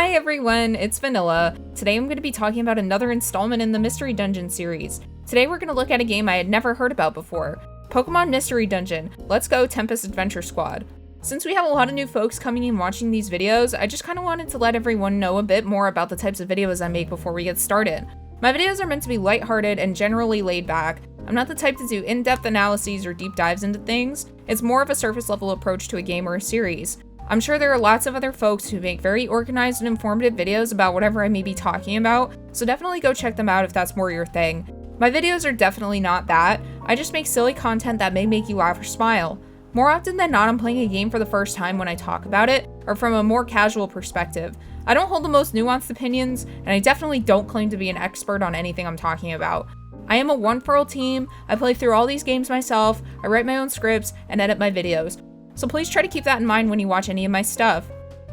Hi everyone, it's Vanilla. Today I'm going to be talking about another installment in the Mystery Dungeon series. Today we're going to look at a game I had never heard about before, Pokemon Mystery Dungeon. Let's go Tempest Adventure Squad. Since we have a lot of new folks coming in watching these videos, I just kind of wanted to let everyone know a bit more about the types of videos I make before we get started. My videos are meant to be lighthearted and generally laid back. I'm not the type to do in-depth analyses or deep dives into things. It's more of a surface level approach to a game or a series. I'm sure there are lots of other folks who make very organized and informative videos about whatever I may be talking about, so definitely go check them out if that's more your thing. My videos are definitely not that. I just make silly content that may make you laugh or smile. More often than not, I'm playing a game for the first time when I talk about it, or from a more casual perspective. I don't hold the most nuanced opinions, and I definitely don't claim to be an expert on anything I'm talking about. I am a one-for-all team, I play through all these games myself, I write my own scripts, and edit my videos. So please try to keep that in mind when you watch any of my stuff.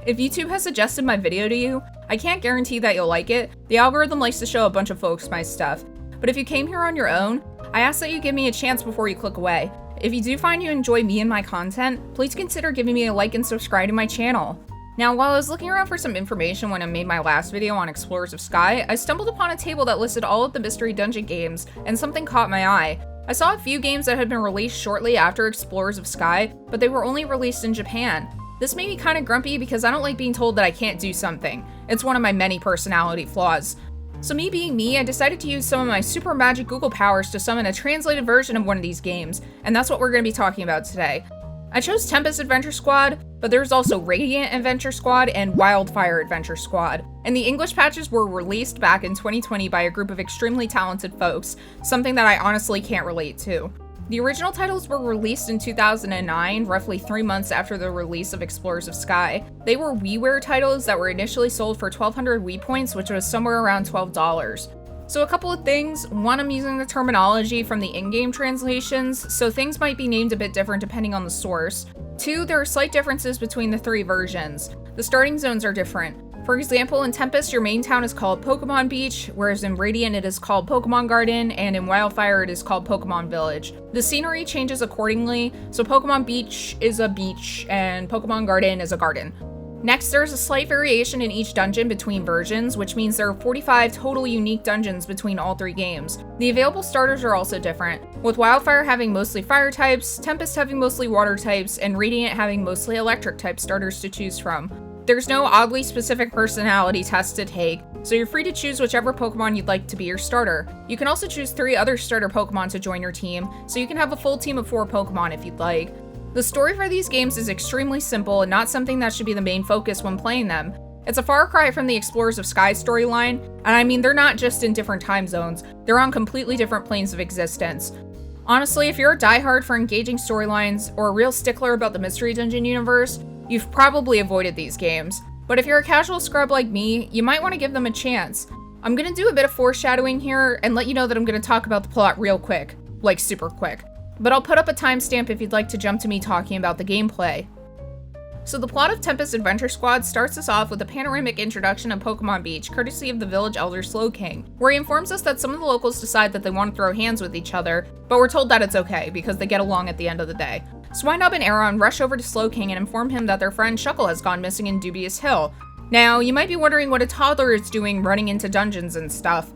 If YouTube has suggested my video to you, I can't guarantee that you'll like it. The algorithm likes to show a bunch of folks my stuff. But if you came here on your own, I ask that you give me a chance before you click away. If you do find you enjoy me and my content, please consider giving me a like and subscribe to my channel. Now, while I was looking around for some information when I made my last video on Explorers of Sky, I stumbled upon a table that listed all of the Mystery Dungeon games, and something caught my eye. I saw a few games that had been released shortly after Explorers of Sky, but they were only released in Japan. This made me kind of grumpy because I don't like being told that I can't do something. It's one of my many personality flaws. So me being me, I decided to use some of my super magic Google powers to summon a translated version of one of these games, and that's what we're going to be talking about today. I chose Tempest Adventure Squad, but there's also Radiant Adventure Squad and Wildfire Adventure Squad, and the English patches were released back in 2020 by a group of extremely talented folks, something that I honestly can't relate to. The original titles were released in 2009, roughly 3 months after the release of Explorers of Sky. They were WiiWare titles that were initially sold for 1,200 Wii points, which was somewhere around $12. So a couple of things. One, I'm using the terminology from the in-game translations, so things might be named a bit different depending on the source. Two, there are slight differences between the three versions. The starting zones are different. For example, in Tempest, your main town is called Pokemon Beach, whereas in Radiant it is called Pokemon Garden, and in Wildfire it is called Pokemon Village. The scenery changes accordingly, so Pokemon Beach is a beach, and Pokemon Garden is a garden. Next, there's a slight variation in each dungeon between versions, which means there are 45 total unique dungeons between all three games. The available starters are also different, with Wildfire having mostly fire types, Tempest having mostly water types, and Radiant having mostly electric type starters to choose from. There's no oddly specific personality test to take, so you're free to choose whichever Pokemon you'd like to be your starter. You can also choose 3 other starter Pokemon to join your team, so you can have a full team of 4 Pokemon if you'd like. The story for these games is extremely simple and not something that should be the main focus when playing them. It's a far cry from the Explorers of Sky storyline, and I mean they're not just in different time zones, they're on completely different planes of existence. Honestly, if you're a diehard for engaging storylines or a real stickler about the Mystery Dungeon universe, you've probably avoided these games. But if you're a casual scrub like me, you might want to give them a chance. I'm gonna do a bit of foreshadowing here and let you know that I'm gonna talk about the plot real quick, like super quick. But I'll put up a timestamp if you'd like to jump to me talking about the gameplay. So the plot of Tempest Adventure Squad starts us off with a panoramic introduction of Pokemon Beach, courtesy of the village elder Slowking, where he informs us that some of the locals decide that they want to throw hands with each other, but we're told that it's okay, because they get along at the end of the day. Swinub and Aron rush over to Slowking and inform him that their friend Shuckle has gone missing in Dubious Hill. Now, you might be wondering what a toddler is doing running into dungeons and stuff.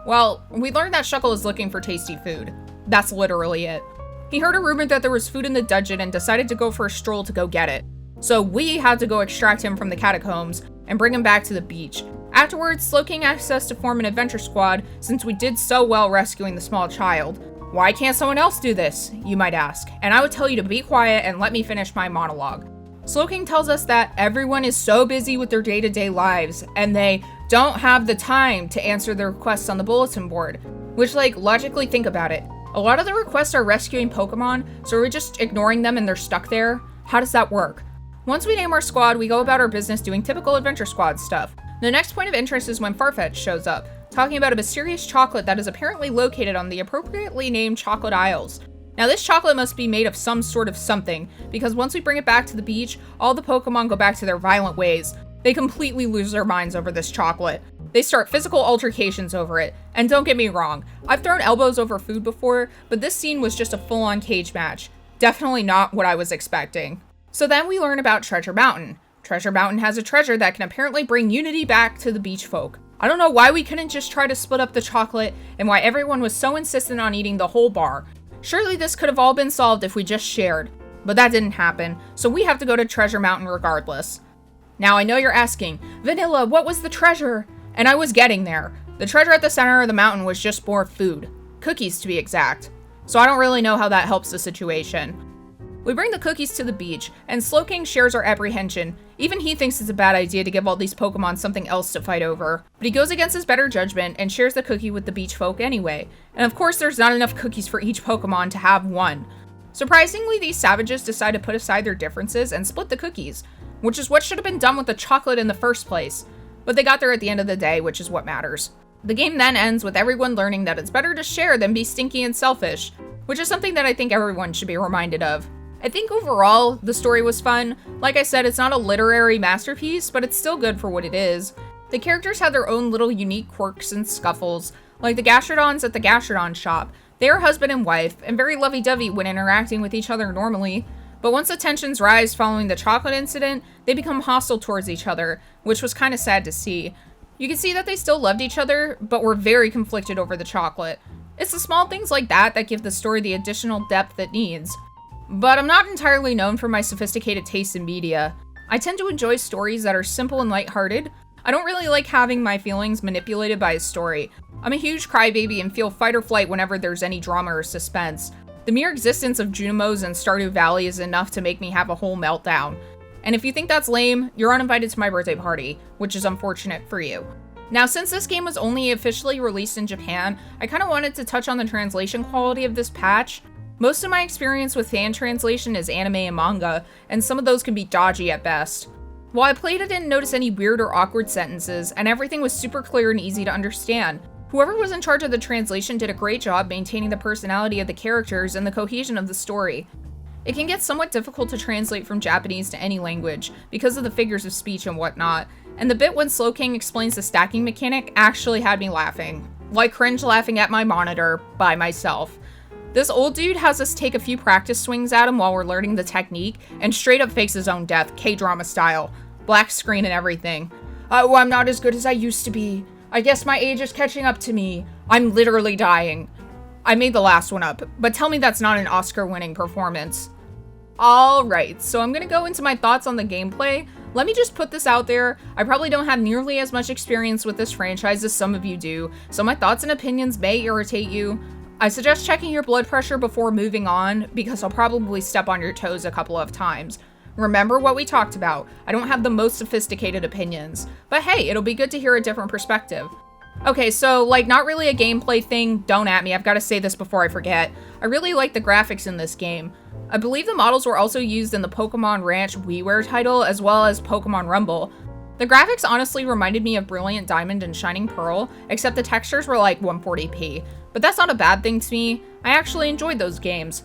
Well, we learned that Shuckle is looking for tasty food. That's literally it. He heard a rumor that there was food in the dungeon and decided to go for a stroll to go get it. So we had to go extract him from the catacombs and bring him back to the beach. Afterwards, Slowking asked us to form an adventure squad since we did so well rescuing the small child. Why can't someone else do this, you might ask, and I would tell you to be quiet and let me finish my monologue. Slowking tells us that everyone is so busy with their day-to-day lives and they don't have the time to answer the requests on the bulletin board, which logically think about it. A lot of the requests are rescuing Pokemon, so we're just ignoring them and they're stuck there. How does that work? Once we name our squad, we go about our business doing typical Adventure Squad stuff. The next point of interest is when Farfetch'd shows up, talking about a mysterious chocolate that is apparently located on the appropriately named Chocolate Isles. Now this chocolate must be made of some sort of something, because once we bring it back to the beach, all the Pokemon go back to their violent ways. They completely lose their minds over this chocolate. They start physical altercations over it. And don't get me wrong, I've thrown elbows over food before, but this scene was just a full-on cage match. Definitely not what I was expecting. So then we learn about Treasure Mountain. Treasure Mountain has a treasure that can apparently bring unity back to the beach folk. I don't know why we couldn't just try to split up the chocolate and why everyone was so insistent on eating the whole bar. Surely this could have all been solved if we just shared. But that didn't happen, so we have to go to Treasure Mountain regardless. Now I know you're asking, Vanilla, what was the treasure? And I was getting there. The treasure at the center of the mountain was just more food. Cookies to be exact. So I don't really know how that helps the situation. We bring the cookies to the beach, and Slowking shares our apprehension. Even he thinks it's a bad idea to give all these Pokemon something else to fight over. But he goes against his better judgment and shares the cookie with the beach folk anyway. And of course there's not enough cookies for each Pokemon to have one. Surprisingly, these savages decide to put aside their differences and split the cookies, which is what should have been done with the chocolate in the first place. But they got there at the end of the day, which is what matters. The game then ends with everyone learning that it's better to share than be stinky and selfish, which is something that I think everyone should be reminded of. I think overall, the story was fun. Like I said, it's not a literary masterpiece, but it's still good for what it is. The characters have their own little unique quirks and scuffles, like the Gastrodons at the Gastrodon shop. They are husband and wife, and very lovey-dovey when interacting with each other normally. But once the tensions rise following the chocolate incident, they become hostile towards each other, which was kind of sad to see. You can see that they still loved each other, but were very conflicted over the chocolate. It's the small things like that give the story the additional depth it needs. But I'm not entirely known for my sophisticated taste in media. I tend to enjoy stories that are simple and lighthearted. I don't really like having my feelings manipulated by a story. I'm a huge crybaby and feel fight or flight whenever there's any drama or suspense. The mere existence of Junimos and Stardew Valley is enough to make me have a whole meltdown. And if you think that's lame, you're uninvited to my birthday party, which is unfortunate for you. Now, since this game was only officially released in Japan, I kind of wanted to touch on the translation quality of this patch. Most of my experience with fan translation is anime and manga, and some of those can be dodgy at best. While I played, I didn't notice any weird or awkward sentences, and everything was super clear and easy to understand. Whoever was in charge of the translation did a great job maintaining the personality of the characters and the cohesion of the story. It can get somewhat difficult to translate from Japanese to any language, because of the figures of speech and whatnot, and the bit when Slowking explains the stacking mechanic actually had me laughing. Like cringe laughing at my monitor, by myself. This old dude has us take a few practice swings at him while we're learning the technique, and straight up fakes his own death, K-drama style. Black screen and everything. Oh, I'm not as good as I used to be. I guess my age is catching up to me. I'm literally dying. I made the last one up, but tell me that's not an Oscar-winning performance. Alright, so I'm gonna go into my thoughts on the gameplay. Let me just put this out there. I probably don't have nearly as much experience with this franchise as some of you do, so my thoughts and opinions may irritate you. I suggest checking your blood pressure before moving on, because I'll probably step on your toes a couple of times. Remember what we talked about. I don't have the most sophisticated opinions, but hey, it'll be good to hear a different perspective. Okay, so not really a gameplay thing, don't at me, I've got to say this before I forget. I really like the graphics in this game. I believe the models were also used in the Pokemon Ranch WiiWare title, as well as Pokemon Rumble. The graphics honestly reminded me of Brilliant Diamond and Shining Pearl, except the textures were like 140p. But that's not a bad thing to me. I actually enjoyed those games.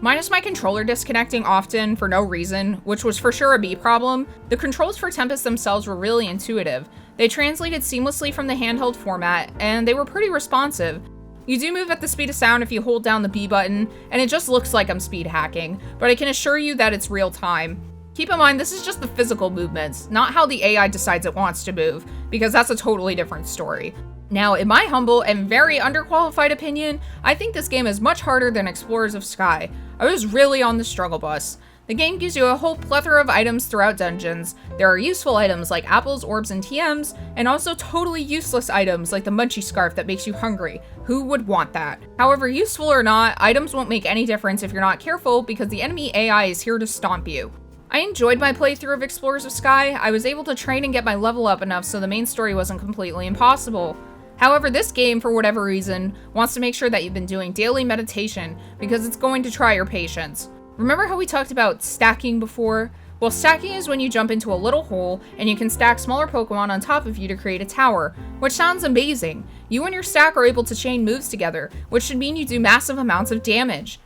Minus my controller disconnecting often for no reason, which was for sure a B problem, the controls for Tempest themselves were really intuitive. They translated seamlessly from the handheld format, and they were pretty responsive. You do move at the speed of sound if you hold down the B button, and it just looks like I'm speed hacking, but I can assure you that it's real time. Keep in mind, this is just the physical movements, not how the AI decides it wants to move, because that's a totally different story. Now, in my humble and very underqualified opinion, I think this game is much harder than Explorers of Sky. I was really on the struggle bus. The game gives you a whole plethora of items throughout dungeons. There are useful items like apples, orbs, and TMs, and also totally useless items like the Munchie Scarf that makes you hungry. Who would want that? However, useful or not, items won't make any difference if you're not careful because the enemy AI is here to stomp you. I enjoyed my playthrough of Explorers of Sky. I was able to train and get my level up enough so the main story wasn't completely impossible. However, this game, for whatever reason, wants to make sure that you've been doing daily meditation because it's going to try your patience. Remember how we talked about stacking before? Well, stacking is when you jump into a little hole and you can stack smaller Pokemon on top of you to create a tower, which sounds amazing. You and your stack are able to chain moves together, which should mean you do massive amounts of damage.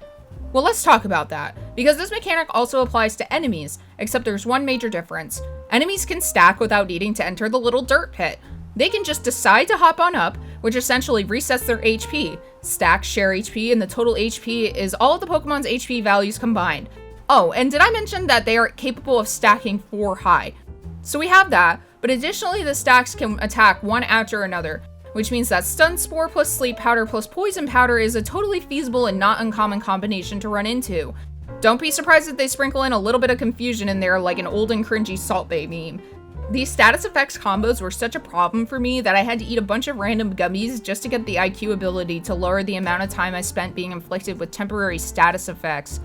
Well, let's talk about that, because this mechanic also applies to enemies, except there's one major difference. Enemies can stack without needing to enter the little dirt pit. They can just decide to hop on up, which essentially resets their HP. Stack, share HP, and the total HP is all of the Pokemon's HP values combined. Oh, and did I mention that they are capable of stacking 4 high? So we have that, but additionally the stacks can attack one after another, which means that Stun Spore plus Sleep Powder plus Poison Powder is a totally feasible and not uncommon combination to run into. Don't be surprised if they sprinkle in a little bit of confusion in there like an old and cringy Salt Bae meme. These status effects combos were such a problem for me that I had to eat a bunch of random gummies just to get the IQ ability to lower the amount of time I spent being inflicted with temporary status effects.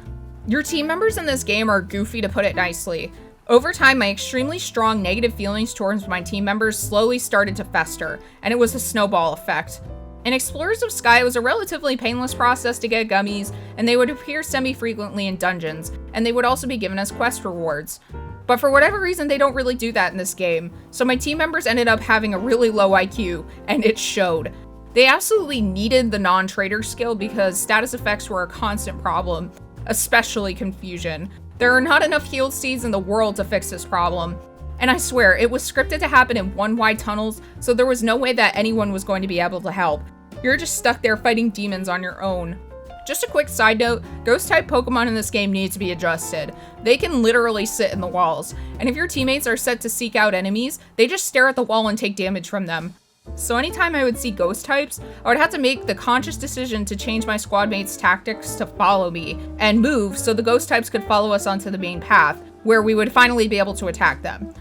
Your team members in this game are goofy, to put it nicely. Over time, my extremely strong negative feelings towards my team members slowly started to fester, and it was a snowball effect. In Explorers of Sky, it was a relatively painless process to get gummies, and they would appear semi-frequently in dungeons, and they would also be given as quest rewards. But for whatever reason, they don't really do that in this game, so my team members ended up having a really low IQ, and it showed. They absolutely needed the non-trader skill because status effects were a constant problem, especially confusion. There are not enough healed seeds in the world to fix this problem. And I swear, it was scripted to happen in one wide tunnels, so there was no way that anyone was going to be able to help. You're just stuck there fighting demons on your own. Just a quick side note, ghost-type Pokemon in this game need to be adjusted. They can literally sit in the walls, and if your teammates are set to seek out enemies, they just stare at the wall and take damage from them. So anytime I would see ghost types, I would have to make the conscious decision to change my squad mates' tactics to follow me, and move so the ghost types could follow us onto the main path, where we would finally be able to attack them.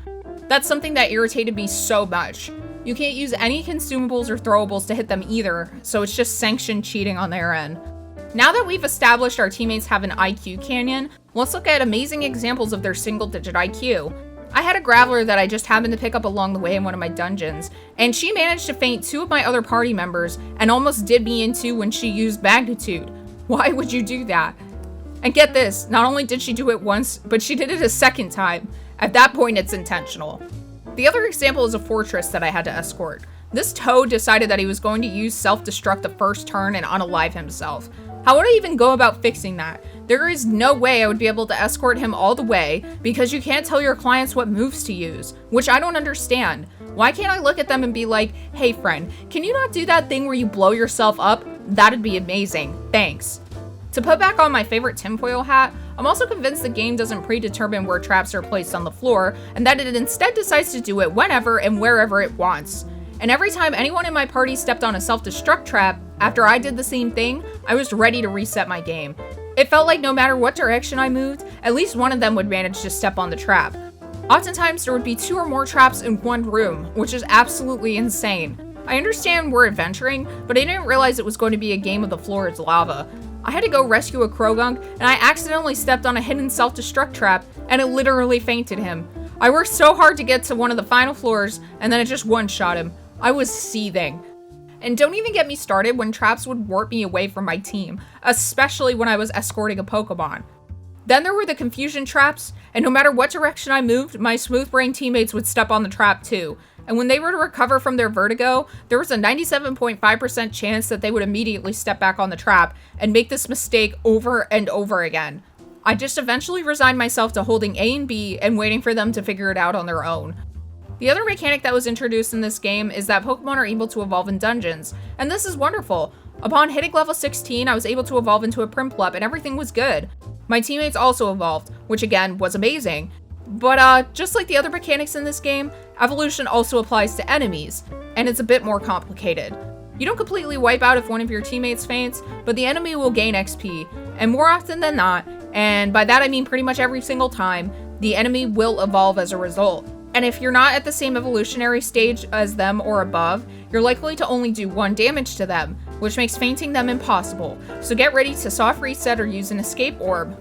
That's something that irritated me so much. You can't use any consumables or throwables to hit them either, so it's just sanctioned cheating on their end. Now that we've established our teammates have an IQ canyon, let's look at amazing examples of their single-digit IQ. I had a Graveler that I just happened to pick up along the way in one of my dungeons, and she managed to feint 2 of my other party members and almost did me in 2 when she used Magnitude. Why would you do that? And get this, not only did she do it once, but she did it a second time. At that point, it's intentional. The other example is a Fortress that I had to escort. This Toad decided that he was going to use self-destruct the first turn and unalive himself. How would I even go about fixing that? There is no way I would be able to escort him all the way because you can't tell your clients what moves to use, which I don't understand. Why can't I look at them and be like, hey friend, can you not do that thing where you blow yourself up? That'd be amazing, thanks. To put back on my favorite tinfoil hat, I'm also convinced the game doesn't predetermine where traps are placed on the floor, and that it instead decides to do it whenever and wherever it wants. And every time anyone in my party stepped on a self-destruct trap, after I did the same thing, I was ready to reset my game. It felt like no matter what direction I moved, at least one of them would manage to step on the trap. Oftentimes, there would be 2 or more traps in one room, which is absolutely insane. I understand we're adventuring, but I didn't realize it was going to be a game of the floor is lava. I had to go rescue a Krogunk, and I accidentally stepped on a hidden self-destruct trap, and it literally fainted him. I worked so hard to get to one of the final floors, and then it just one-shot him. I was seething. And don't even get me started when traps would warp me away from my team, especially when I was escorting a Pokemon. Then there were the confusion traps, and no matter what direction I moved, my smooth-brain teammates would step on the trap too. And when they were to recover from their vertigo, there was a 97.5% chance that they would immediately step back on the trap and make this mistake over and over again. I just eventually resigned myself to holding A and B and waiting for them to figure it out on their own. The other mechanic that was introduced in this game is that Pokemon are able to evolve in dungeons, and this is wonderful. Upon hitting level 16, I was able to evolve into a Prinplup and everything was good. My teammates also evolved, which again was amazing. But just like the other mechanics in this game, evolution also applies to enemies, and it's a bit more complicated. You don't completely wipe out if one of your teammates faints, but the enemy will gain XP, and more often than not, and by that I mean pretty much every single time, the enemy will evolve as a result. And if you're not at the same evolutionary stage as them or above, you're likely to only do 1 damage to them, which makes fainting them impossible, so get ready to soft reset or use an escape orb.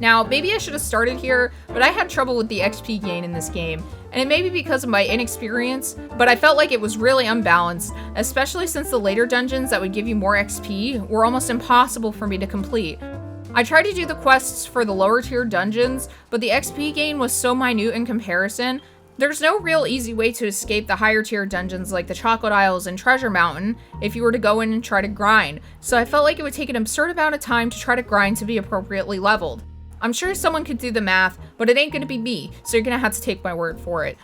Now, maybe I should have started here, but I had trouble with the XP gain in this game, and it may be because of my inexperience, but I felt like it was really unbalanced, especially since the later dungeons that would give you more XP were almost impossible for me to complete. I tried to do the quests for the lower tier dungeons, but the XP gain was so minute in comparison. There's no real easy way to escape the higher tier dungeons like the Chocolate Isles and Treasure Mountain if you were to go in and try to grind, so I felt like it would take an absurd amount of time to try to grind to be appropriately leveled. I'm sure someone could do the math, but it ain't gonna be me, so you're gonna have to take my word for it.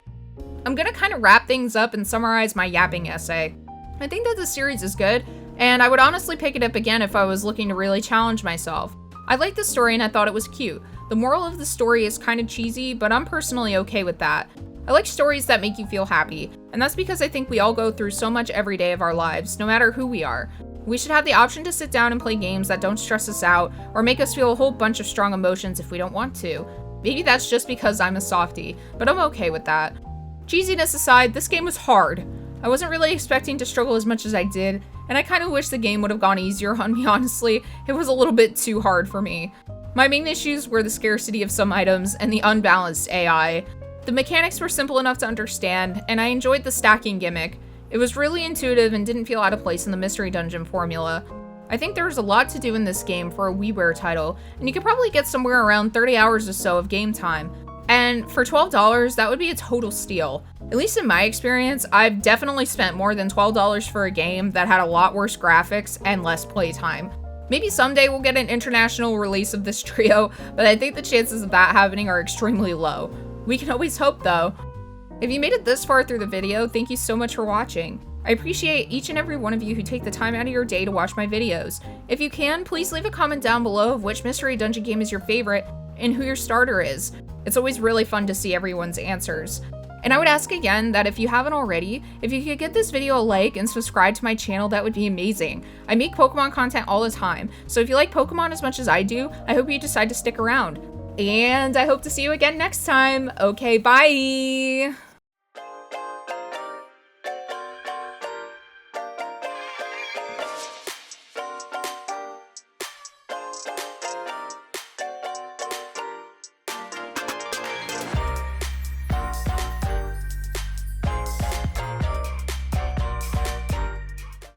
I'm gonna kind of wrap things up and summarize my yapping essay. I think that the series is good, and I would honestly pick it up again if I was looking to really challenge myself. I liked the story and I thought it was cute. The moral of the story is kind of cheesy, but I'm personally okay with that. I like stories that make you feel happy, and that's because I think we all go through so much every day of our lives, no matter who we are. We should have the option to sit down and play games that don't stress us out or make us feel a whole bunch of strong emotions if we don't want to. Maybe that's just because I'm a softie, but I'm okay with that. Cheesiness aside, this game was hard. I wasn't really expecting to struggle as much as I did, and I kind of wish the game would have gone easier on me, honestly. It was a little bit too hard for me. My main issues were the scarcity of some items and the unbalanced AI. The mechanics were simple enough to understand, and I enjoyed the stacking gimmick. It was really intuitive and didn't feel out of place in the Mystery Dungeon formula. I think there was a lot to do in this game for a WiiWare title, and you could probably get somewhere around 30 hours or so of game time. And for $12, that would be a total steal. At least in my experience, I've definitely spent more than $12 for a game that had a lot worse graphics and less playtime. Maybe someday we'll get an international release of this trio, but I think the chances of that happening are extremely low. We can always hope though. If you made it this far through the video, thank you so much for watching. I appreciate each and every one of you who take the time out of your day to watch my videos. If you can, please leave a comment down below of which Mystery Dungeon game is your favorite and who your starter is. It's always really fun to see everyone's answers. And I would ask again that if you haven't already, if you could give this video a like and subscribe to my channel, that would be amazing. I make Pokemon content all the time, so if you like Pokemon as much as I do, I hope you decide to stick around. And I hope to see you again next time. Okay, bye!